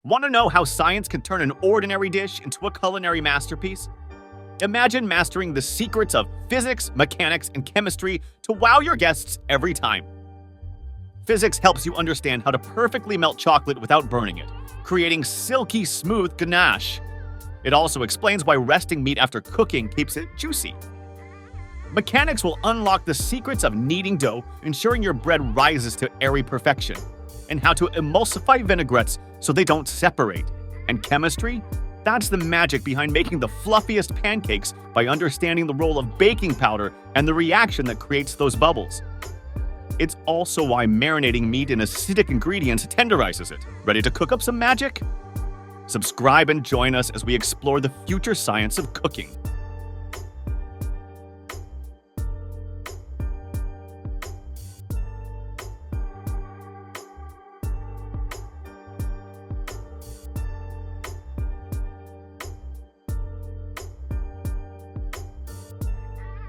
Want to know how science can turn an ordinary dish into a culinary masterpiece? Imagine mastering the secrets of physics, mechanics, and chemistry to wow your guests every time. Physics helps you understand how to perfectly melt chocolate without burning it, creating silky smooth ganache. It also explains why resting meat after cooking keeps it juicy. Mechanics will unlock the secrets of kneading dough, ensuring your bread rises to airy perfection, and how to emulsify vinaigrettes so they don't separate. And chemistry? That's the magic behind making the fluffiest pancakes by understanding the role of baking powder and the reaction that creates those bubbles. It's also why marinating meat in acidic ingredients tenderizes it. Ready to cook up some magic? Subscribe and join us as we explore the future science of cooking.